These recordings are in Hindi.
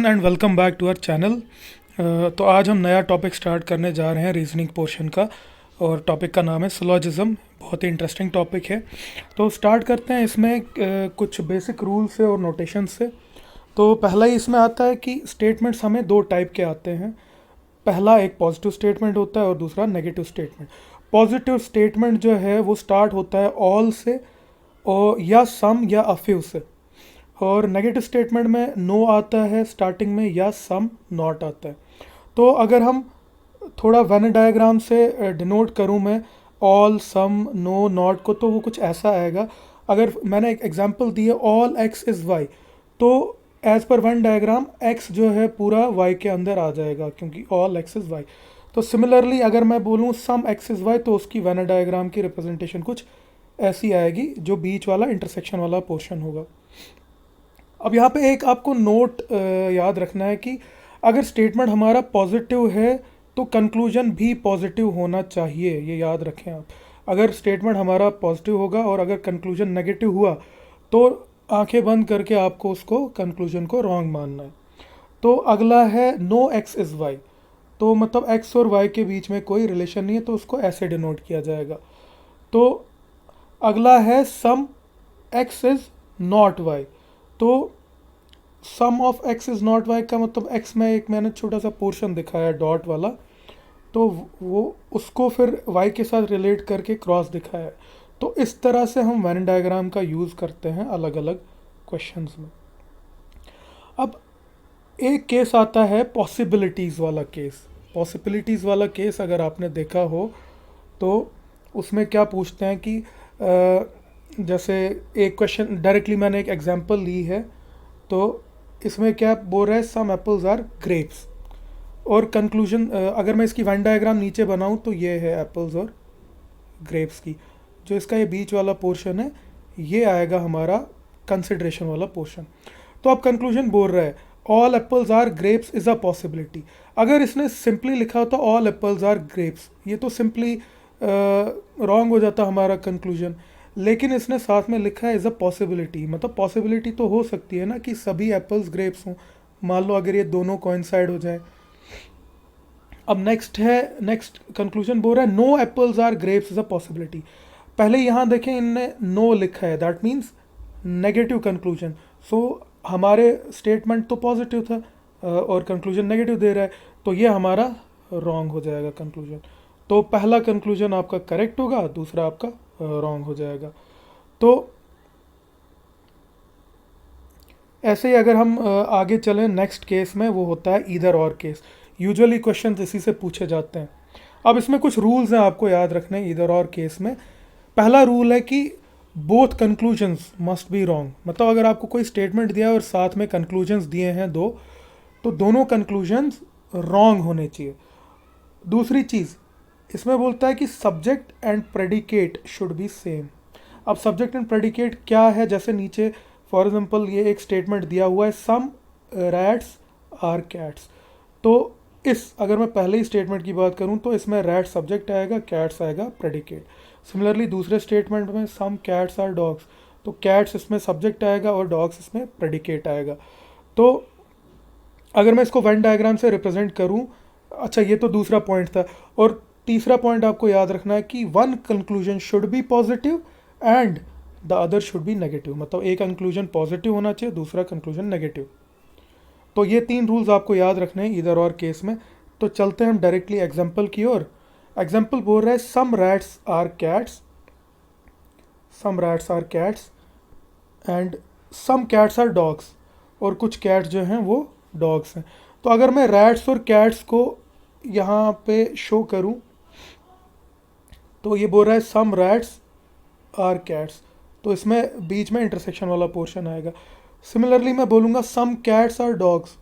And welcome back to our channel. तो आज हम नया टॉपिक स्टार्ट करने जा रहे हैं रीजनिंग पोर्शन का, और टॉपिक का नाम है सिलोजिज्म। बहुत ही इंटरेस्टिंग टॉपिक है। तो स्टार्ट करते हैं इसमें कुछ बेसिक रूल्स से और नोटेशन से। तो पहला ही इसमें आता है कि स्टेटमेंट्स हमें दो टाइप के आते हैं। पहला एक पॉजिटिव स्टेटमेंट होता है और दूसरा नेगेटिव स्टेटमेंट। पॉजिटिव स्टेटमेंट जो है वो स्टार्ट होता है ऑल से और या सम या अ फ्यू से, और नेगेटिव स्टेटमेंट में नो आता है स्टार्टिंग में या सम नॉट आता है। तो अगर हम थोड़ा वेन डायग्राम से डिनोट करूँ मैं ऑल सम नो नॉट को, तो वो कुछ ऐसा आएगा। अगर मैंने एक एग्जांपल दी है ऑल एक्स इज़ वाई, तो as per Venn diagram X जो है पूरा वाई के अंदर आ जाएगा, क्योंकि ऑल एक्स इज़ वाई। तो सिमिलरली अगर मैं बोलूँ सम एक्स इज़ वाई, तो उसकी वेन डायग्राम की रिप्रेजेंटेशन कुछ ऐसी आएगी, जो बीच वाला इंटरसेक्शन वाला पोर्शन होगा। अब यहाँ पे एक आपको नोट याद रखना है कि अगर स्टेटमेंट हमारा पॉजिटिव है तो कंक्लूजन भी पॉजिटिव होना चाहिए, ये याद रखें आप। अगर स्टेटमेंट हमारा पॉजिटिव होगा और अगर कंक्लूजन नेगेटिव हुआ, तो आंखें बंद करके आपको उसको कंक्लूजन को रॉन्ग मानना है। तो अगला है नो एक्स इज़ वाई, तो मतलब एक्स और वाई के बीच में कोई रिलेशन नहीं है, तो उसको ऐसे डिनोट किया जाएगा। तो अगला है some x is not y, तो some of x is not y का मतलब एक्स में एक मैंने छोटा सा पोर्शन दिखाया डॉट वाला, तो वो उसको फिर वाई के साथ रिलेट करके क्रॉस दिखाया है। तो इस तरह से हम वेन डायग्राम का यूज़ करते हैं अलग अलग क्वेश्चंस में। अब एक केस आता है पॉसिबिलिटीज़ वाला केस। पॉसिबिलिटीज़ वाला केस अगर आपने देखा हो, तो उसमें क्या पूछते हैं कि जैसे एक क्वेश्चन डायरेक्टली मैंने एक एग्जांपल ली है, तो इसमें क्या बोल रहा है सम एप्पल्स आर ग्रेप्स, और कंक्लूजन अगर मैं इसकी वेन डायग्राम नीचे बनाऊं तो ये है एप्पल्स और ग्रेप्स की। जो इसका ये बीच वाला पोर्शन है, ये आएगा हमारा कंसिडरेशन वाला पोर्शन। तो अब कंक्लूजन बोल रहा है all apples are grapes is a possibility. अगर इसने सिंपली लिखा होता ऑल एप्पल्स आर ग्रेप्स, ये तो सिंपली रॉन्ग हो जाता हमारा कंक्लूजन। लेकिन इसने साथ में लिखा है इज़ अ पॉसिबिलिटी, मतलब पॉसिबिलिटी तो हो सकती है ना कि सभी एप्पल्स ग्रेप्स हों। मान लो अगर ये दोनों कोइंसाइड हो जाए। अब नेक्स्ट कंक्लूजन बोल रहा है no apples are grapes is a possibility. पहले यहाँ देखें इनने नो लिखा है, that means negative conclusion. So हमारे स्टेटमेंट तो पॉजिटिव था और कंक्लूजन नेगेटिव दे रहा है, तो ये हमारा रॉन्ग हो जाएगा कंक्लूजन। तो पहला कंक्लूजन आपका करेक्ट होगा, दूसरा आपका रॉन्ग हो जाएगा। तो ऐसे ही अगर हम आगे चलें नेक्स्ट केस में, वो होता है ईदर और केस। यूजुअली क्वेश्चन इसी से पूछे जाते हैं। अब इसमें कुछ रूल्स हैं आपको याद रखने ईदर और केस में। पहला रूल है कि both conclusions must be wrong, मतलब अगर आपको कोई स्टेटमेंट दिया है और साथ में कंक्लूजन्स दिए हैं दो, तो दोनों कंक्लूजन्स रॉन्ग होने चाहिए। दूसरी चीज़ इसमें बोलता है कि subject and predicate should be same. अब सब्जेक्ट एंड प्रेडिकेट क्या है, जैसे नीचे फॉर एग्जांपल ये एक स्टेटमेंट दिया हुआ है सम रैट्स आर कैट्स। तो इस अगर मैं पहले ही स्टेटमेंट की बात करूं, तो इसमें रैट सब्जेक्ट आएगा, कैट्स आएगा प्रेडिकेट। सिमिलरली दूसरे स्टेटमेंट में सम कैट्स आर डॉग्स, तो कैट्स इसमें सब्जेक्ट आएगा और डॉग्स इसमें प्रेडिकेट आएगा। तो अगर मैं इसको वेन डायग्राम से रिप्रेजेंट करूं, अच्छा ये तो दूसरा पॉइंट था। और तीसरा पॉइंट आपको याद रखना है कि one conclusion should be positive and the other should be negative, मतलब एक कंक्लूजन पॉजिटिव होना चाहिए, दूसरा कंक्लूजन नेगेटिव। तो ये तीन रूल्स आपको याद रखने हैं इधर और केस में। तो चलते हैं हम डायरेक्टली एग्जाम्पल की ओर। एग्जाम्पल बोल रहा है some rats are cats, some rats are cats and some cats are dogs, और कुछ कैट्स जो हैं वो डॉग्स हैं। तो अगर मैं रैट्स और कैट्स को यहाँ पे शो करूँ, तो ये बोल रहा है सम रैट्स आर कैट्स, तो इसमें बीच में इंटरसेक्शन वाला पोर्शन आएगा। सिमिलरली मैं बोलूँगा सम कैट्स आर डॉग्स,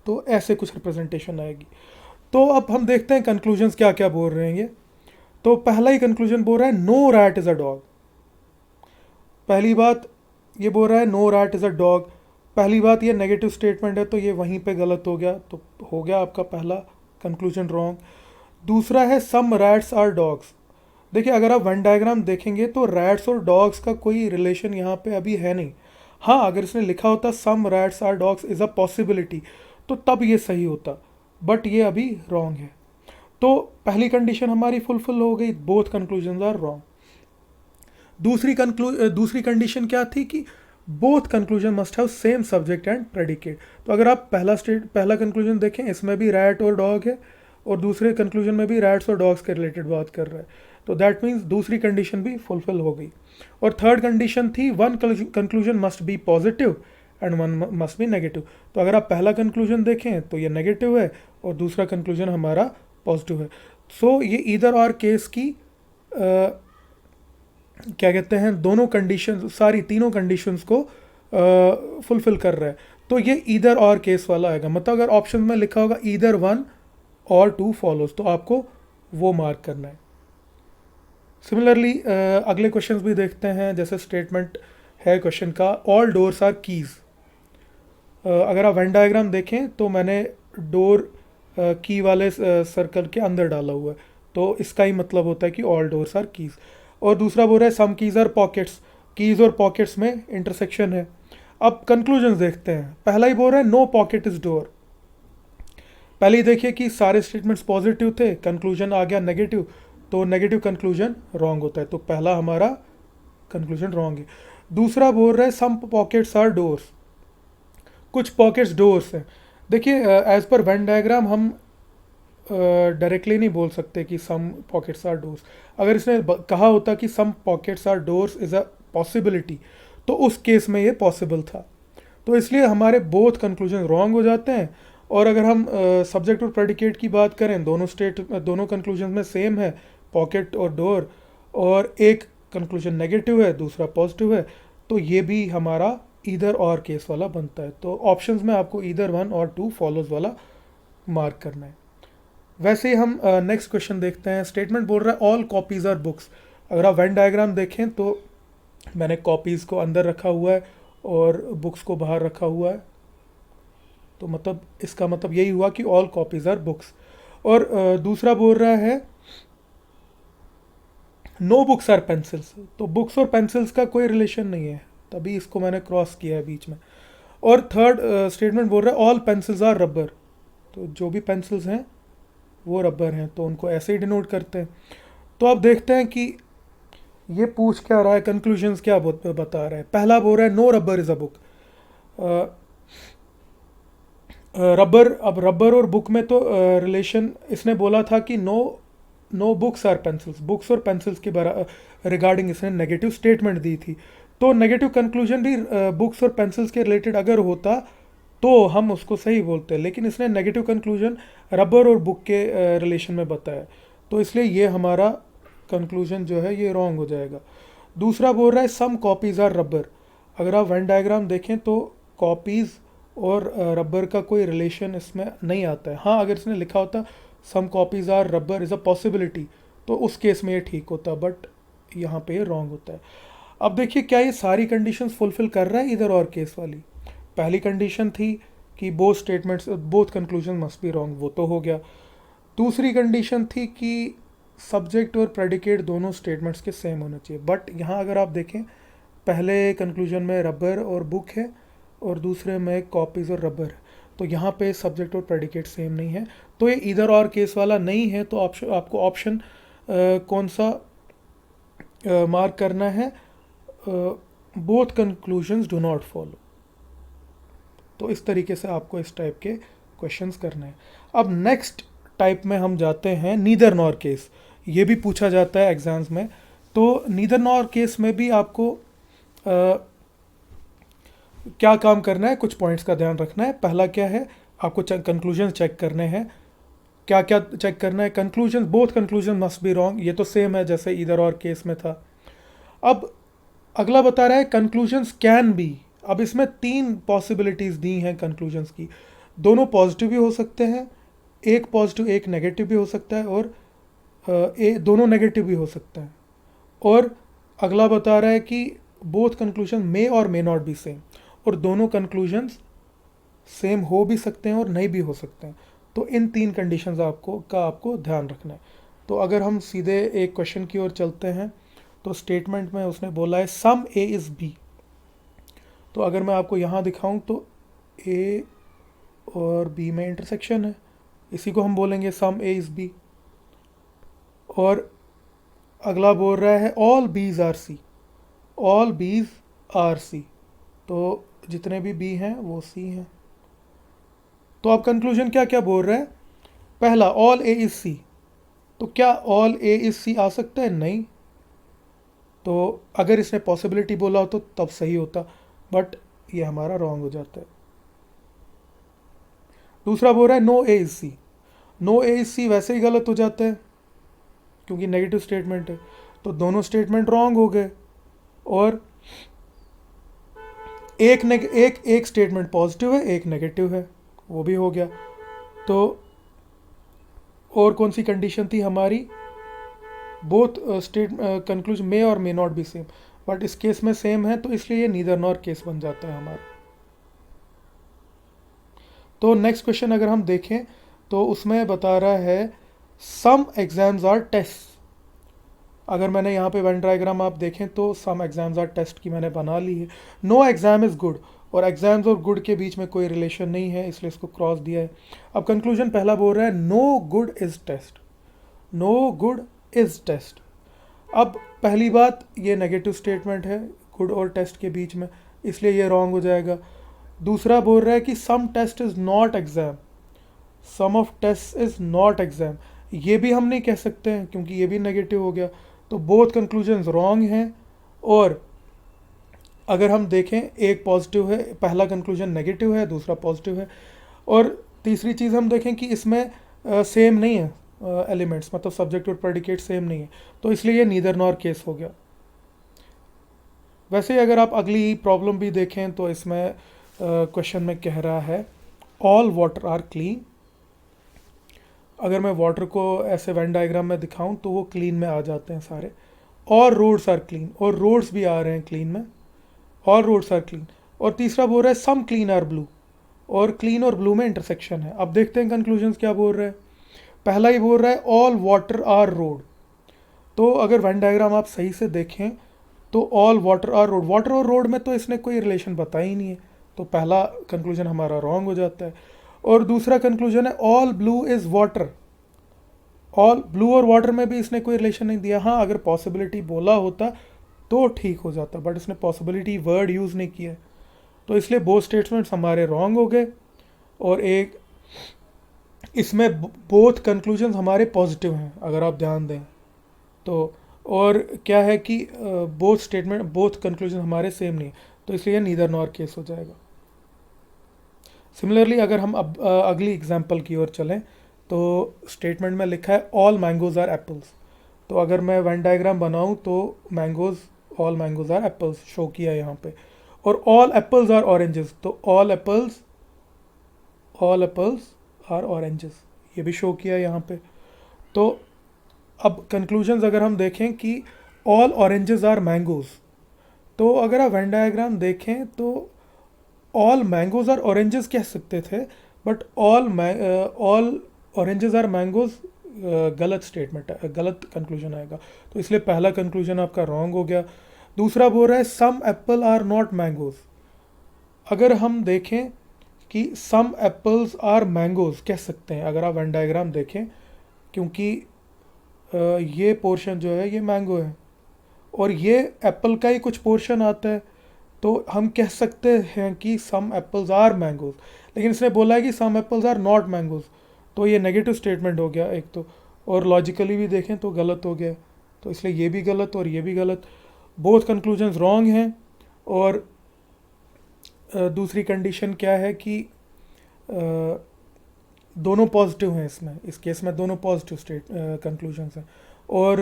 तो ऐसे कुछ रिप्रेजेंटेशन आएगी। तो अब हम देखते हैं कंक्लूजन्स क्या क्या बोल रहे हैं ये। तो पहला ही कंक्लूजन बोल रहा है no rat is a dog. पहली बात ये बोल रहा है no rat is a dog. पहली बात ये नेगेटिव स्टेटमेंट है, तो ये वहीं पे गलत हो गया, तो हो गया आपका पहला कंक्लूजन रॉन्ग। दूसरा है सम रैट्स आर डॉग्स। देखिए अगर आप वेन डायग्राम देखेंगे तो रैट्स और डॉग्स का कोई रिलेशन यहाँ पे अभी है नहीं। हाँ, अगर इसने लिखा होता some rats are dogs is a possibility, तो तब ये सही होता, बट ये अभी रॉन्ग है। तो पहली कंडीशन हमारी फुलफिल हो गई, बोथ कंक्लूजन आर रॉन्ग। दूसरी कंडीशन क्या थी कि both conclusion must have same subject and predicate. तो अगर आप पहला कंक्लूजन देखें, इसमें भी रैट और डॉग है, और दूसरे कंक्लूजन में भी रैट्स और डॉग्स के रिलेटेड बात कर रहा है, तो दैट मीन्स दूसरी कंडीशन भी फुलफिल हो गई। और थर्ड कंडीशन थी one conclusion must be positive and one must be negative. तो अगर आप पहला कंक्लूजन देखें तो ये नेगेटिव है, और दूसरा कंक्लूजन हमारा पॉजिटिव है। सो ये ईदर और केस की क्या कहते हैं, दोनों कंडीशन, सारी तीनों कंडीशंस को फुलफिल कर रहा है। तो ये ईदर और केस वाला आएगा। मतलब अगर ऑप्शन में लिखा होगा ईदर वन और टू फॉलोज, तो आपको वो मार्क करना है। सिमिलरली अगले क्वेश्चंस भी देखते हैं। जैसे स्टेटमेंट है क्वेश्चन का, ऑल डोर्स आर कीज। अगर आप वेन डायग्राम देखें तो मैंने डोर की वाले सर्कल के अंदर डाला हुआ है, तो इसका ही मतलब होता है कि ऑल डोर्स आर कीज। और दूसरा बोल रहा है some keys are pockets, keys और पॉकेट्स में इंटरसेक्शन है। अब कंक्लूजन देखते हैं। पहला ही बोल रहा है नो पॉकेट इज डोर। पहले ही देखिए कि सारे स्टेटमेंट्स पॉजिटिव थे, कंक्लूजन आ गया नेगेटिव, तो नेगेटिव कंक्लूजन रॉन्ग होता है, तो पहला हमारा कंक्लूजन रॉन्ग है। दूसरा बोल रहा है सम पॉकेट्स आर डोर्स, कुछ पॉकेट्स डोर्स हैं। देखिए एज पर वेन डायग्राम हम डायरेक्टली नहीं बोल सकते कि सम पॉकेट्स आर डोर्स। अगर इसने कहा होता कि some pockets are doors is a possibility, तो उस केस में ये पॉसिबल था। तो इसलिए हमारे बोथ कंक्लूजन रॉन्ग हो जाते हैं। और अगर हम सब्जेक्ट और प्रेडिकेट की बात करें, दोनों कंक्लूजन में सेम है, पॉकेट और डोर, और एक कंक्लूजन नेगेटिव है, दूसरा पॉजिटिव है, तो ये भी हमारा ईदर और केस वाला बनता है। तो ऑप्शंस में आपको ईदर वन और टू फॉलोज वाला मार्क करना है। वैसे ही हम नेक्स्ट क्वेश्चन देखते हैं। स्टेटमेंट बोल रहा है ऑल कॉपीज आर बुक्स। अगर आप वेन डायग्राम देखें तो मैंने कॉपीज़ को अंदर रखा हुआ है और बुक्स को बाहर रखा हुआ है, तो मतलब इसका मतलब यही हुआ कि ऑल कॉपीज आर बुक्स। और दूसरा बोल रहा है नो बुक्स आर पेंसिल्स, तो बुक्स और पेंसिल्स का कोई रिलेशन नहीं है, तभी इसको मैंने क्रॉस किया है बीच में। और थर्ड स्टेटमेंट बोल रहा है ऑल पेंसिल्स आर रबर, तो जो भी पेंसिल्स हैं वो रबर हैं, तो उनको ऐसे ही डिनोट करते हैं। तो आप देखते हैं कि ये पूछ क्या रहा है, कंक्लूजन्स क्या बता रहा है। पहला बोल रहा है no rubber is a book. Rubber, अब रबर और बुक में तो रिलेशन इसने बोला था कि no books are pencils, books और पेंसिल्स के रिगार्डिंग इसने नेगेटिव स्टेटमेंट दी थी। तो नेगेटिव कंक्लूजन भी बुक्स और पेंसिल्स के रिलेटेड अगर होता तो हम उसको सही बोलते हैं, लेकिन इसने नेगेटिव कंक्लूजन रबर और बुक के रिलेशन में बताया, तो इसलिए ये हमारा कंक्लूजन जो है ये रॉन्ग हो जाएगा। दूसरा बोल रहा है सम कॉपीज़ आर रबर। अगर आप वेन डायग्राम देखें तो कॉपीज़ और रबर का कोई रिलेशन इसमें नहीं आता है। हाँ, अगर इसने लिखा होता some copies are rubber is a possibility, तो उस केस में ये ठीक होता, बट यहाँ पे ये रॉन्ग होता है। अब देखिए क्या ये सारी कंडीशंस फुलफिल कर रहा है इधर और केस वाली। पहली कंडीशन थी कि both conclusion must be wrong, वो तो हो गया। दूसरी कंडीशन थी कि सब्जेक्ट और प्रेडिकेट दोनों स्टेटमेंट्स के सेम होने चाहिए, बट यहाँ अगर आप देखें पहले कंक्लूजन में रबर और बुक है और दूसरे में कॉपीज़ और रबर है, तो यहाँ पे सब्जेक्ट और प्रेडिकेट सेम नहीं है, तो ये इधर और केस वाला नहीं है। तो आपको ऑप्शन कौन सा मार्क करना है, both conclusions do not follow. तो इस तरीके से आपको इस टाइप के क्वेश्चंस करने हैं। अब नेक्स्ट टाइप में हम जाते हैं नीदर नॉर केस। ये भी पूछा जाता है एग्जाम्स में। तो नीदर नॉर केस में भी आपको क्या काम करना है, कुछ पॉइंट्स का ध्यान रखना है। पहला क्या है, आपको कंक्लूजन चेक करने हैं। क्या क्या चेक करना है, conclusion, both conclusion must be wrong, ये तो सेम है जैसे इधर और केस में था। अब अगला बता रहा है कंक्लूजन्स कैन बी। अब इसमें तीन पॉसिबिलिटीज़ दी हैं कंक्लूजन्स की, दोनों पॉजिटिव भी हो सकते हैं, एक पॉजिटिव एक नेगेटिव भी हो सकता है, और दोनों नेगेटिव भी हो सकता है। और अगला बता रहा है कि बोथ कंक्लूजन मे और मे नॉट बी सेम, और दोनों कंक्लूजन्स सेम हो भी सकते हैं और नहीं भी हो सकते हैं। तो इन तीन कंडीशंस आपको ध्यान रखना है। तो अगर हम सीधे एक क्वेश्चन की ओर चलते हैं, तो स्टेटमेंट में उसने बोला है सम ए इज़ बी। तो अगर मैं आपको यहाँ दिखाऊं तो ए और बी में इंटरसेक्शन है, इसी को हम बोलेंगे सम ए इज़ बी। और अगला बोल रहा है all bees R C, all bees R C, तो जितने भी बी हैं वो सी हैं। तो अब कंक्लूजन क्या क्या बोल रहा है? पहला, ऑल ए इज सी, तो क्या ऑल ए इज सी आ सकता है? नहीं। तो अगर इसने पॉसिबिलिटी बोला हो तो तब सही होता, बट ये हमारा रॉन्ग हो जाता है। दूसरा बोल रहा है no A is C, no A is C वैसे ही गलत हो जाता है क्योंकि नेगेटिव स्टेटमेंट है, तो दोनों स्टेटमेंट रॉन्ग हो गए। और एक स्टेटमेंट पॉजिटिव है, एक नेगेटिव है, वो भी हो गया। तो और कौन सी कंडीशन थी हमारी? बोथ स्टेट कंक्लूजन मे और may not be same, but इस केस में सेम है तो इसलिए ये नीदर नॉर केस बन जाता है हमारा। तो नेक्स्ट क्वेश्चन अगर हम देखें तो उसमें बता रहा है सम एग्जाम्स आर टेस्ट। अगर मैंने यहाँ पे वेन डायग्राम आप देखें तो सम एग्जाम्स आर टेस्ट की मैंने बना ली है। नो एग्जाम इज़ गुड, और एग्जाम्स और गुड के बीच में कोई रिलेशन नहीं है, इसलिए इसको क्रॉस दिया है। अब कंक्लूजन पहला बोल रहा है no good is taste, no good is taste. अब पहली बात, ये नेगेटिव स्टेटमेंट है गुड और टेस्ट के बीच में, इसलिए ये रॉन्ग हो जाएगा। दूसरा बोल रहा है कि some test is not exam, some of test is not exam, ये भी हम नहीं कह सकते हैं क्योंकि ये भी नेगेटिव हो गया। तो बोथ कंक्लूजन्स रॉन्ग हैं। और अगर हम देखें, एक पॉजिटिव है, पहला कंक्लूजन नेगेटिव है, दूसरा पॉजिटिव है। और तीसरी चीज़ हम देखें कि इसमें सेम नहीं है एलिमेंट्स, मतलब सब्जेक्ट और प्रेडिकेट सेम नहीं है, तो इसलिए ये नीदर नॉर केस हो गया। वैसे अगर आप अगली प्रॉब्लम भी देखें तो इसमें क्वेश्चन में कह रहा है ऑल वाटर आर क्लीन। अगर मैं वाटर को ऐसे वेन डायग्राम में दिखाऊं तो वो क्लीन में आ जाते हैं सारे। और रोड्स आर क्लीन, और रोड्स भी आ रहे हैं क्लीन में, ऑल रोड्स आर क्लीन। और तीसरा बोल रहा है सम क्लीन आर ब्लू, और क्लीन और ब्लू में इंटरसेक्शन है। अब देखते हैं कंक्लूजन्स क्या बोल रहे हैं। पहला ही बोल रहा है ऑल वाटर आर रोड, तो अगर वेन डायग्राम आप सही से देखें तो all water are road, water और रोड में तो इसने कोई रिलेशन बताया ही नहीं है, तो पहला कंक्लूजन हमारा रॉन्ग हो जाता है। और दूसरा कंक्लूजन है all blue is water, all blue और वाटर में भी इसने कोई रिलेशन नहीं दिया। हाँ, अगर पॉसिबिलिटी बोला होता तो ठीक हो जाता, बट इसने पॉसिबिलिटी वर्ड यूज़ नहीं किया, तो इसलिए बोथ स्टेटमेंट्स हमारे रॉन्ग हो गए। और एक इसमें बोथ कंक्लूजन्स हमारे पॉजिटिव हैं अगर आप ध्यान दें तो। और क्या है कि बोथ स्टेटमेंट, बोथ कंक्लूजन हमारे सेम नहीं, तो इसलिए नीदर नॉर केस हो जाएगा। सिमिलरली अगर हम अब अगली एग्जांपल की ओर चलें तो स्टेटमेंट में लिखा है ऑल मैंगोज आर एप्पल्स। तो अगर मैं वेन डायग्राम बनाऊं तो mangoes, all mangoes are apples show किया यहाँ पे। और ऑल एप्पल्स आर ऑरेंजेस, तो ऑल एप्पल्स आर ऑरेंजेस, ये भी शो किया यहाँ पे। तो अब कंक्लूजन्स अगर हम देखें कि ऑल ऑरेंजेस आर मैंगोज, तो अगर आप वेन डायग्राम देखें तो ऑल मैंगोज आर ऑरेंजेस कह सकते थे, but all oranges are mangoes गलत स्टेटमेंट है, गलत कंक्लूजन आएगा, तो इसलिए पहला कंक्लूजन आपका रॉन्ग हो गया। दूसरा बोल रहा है सम एप्पल आर नॉट मैंगोज। अगर हम देखें कि सम एप्पल्स आर मैंगोज कह सकते हैं अगर आप वेन डायग्राम देखें, क्योंकि ये पोर्शन जो है ये मैंगो है और ये एप्पल का ही कुछ पोर्शन आता है, तो हम कह सकते हैं कि सम एप्पल्स आर मैंगोज। लेकिन इसने बोला है कि सम एप्पल्स आर नॉट मैंगोज, तो ये नेगेटिव स्टेटमेंट हो गया एक तो, और लॉजिकली भी देखें तो गलत हो गया, तो इसलिए ये भी गलत और ये भी गलत, बोथ कंक्लूजन्स रॉन्ग हैं। और दूसरी कंडीशन क्या है कि दोनों पॉजिटिव हैं इसमें, इस केस में दोनों पॉजिटिव कंक्लूजन्स हैं, और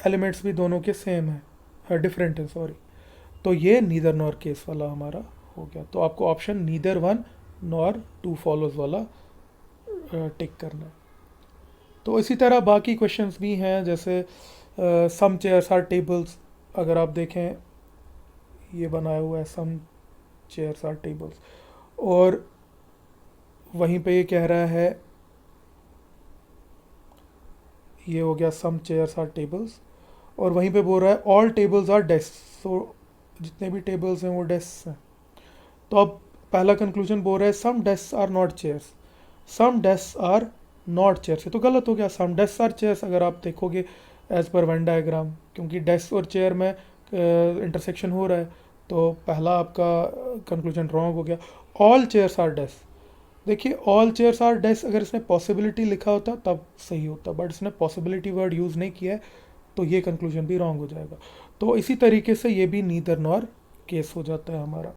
एलिमेंट्स भी दोनों के सेम हैं, डिफरेंट हैं सॉरी, तो ये नीदर नॉर केस वाला हमारा हो गया। तो आपको option neither one nor two follows वाला टिक करना है। तो इसी तरह बाकी क्वेश्चंस भी हैं, जैसे सम चेयर्स आर टेबल्स। अगर आप देखें ये बनाया हुआ है सम चेयर्स आर टेबल्स, और वहीं पे ये कह रहा है, ये हो गया सम चेयर्स आर टेबल्स, और वहीं पे बोल रहा है ऑल टेबल्स आर डेस्क, सो जितने भी टेबल्स हैं वो डेस्क हैं। तो अब पहला कंक्लूजन बोल रहा है some desk are not chairs, some desk are not chairs, ये तो गलत हो गया। सम डेस्क आर चेयर्स अगर आप देखोगे एज पर वेन डायग्राम, क्योंकि डेस्क और चेयर में इंटरसेक्शन हो रहा है, तो पहला आपका कंक्लूजन रॉन्ग हो गया। ऑल चेयर्स आर डेस्क, देखिए ऑल चेयर्स आर डेस्क अगर इसने पॉसिबिलिटी लिखा होता तब सही होता, बट इसने पॉसिबिलिटी वर्ड यूज़ नहीं किया है, तो ये कंक्लूजन भी रॉन्ग हो जाएगा। तो इसी तरीके से ये भी नीदर नॉर केस हो जाता है हमारा।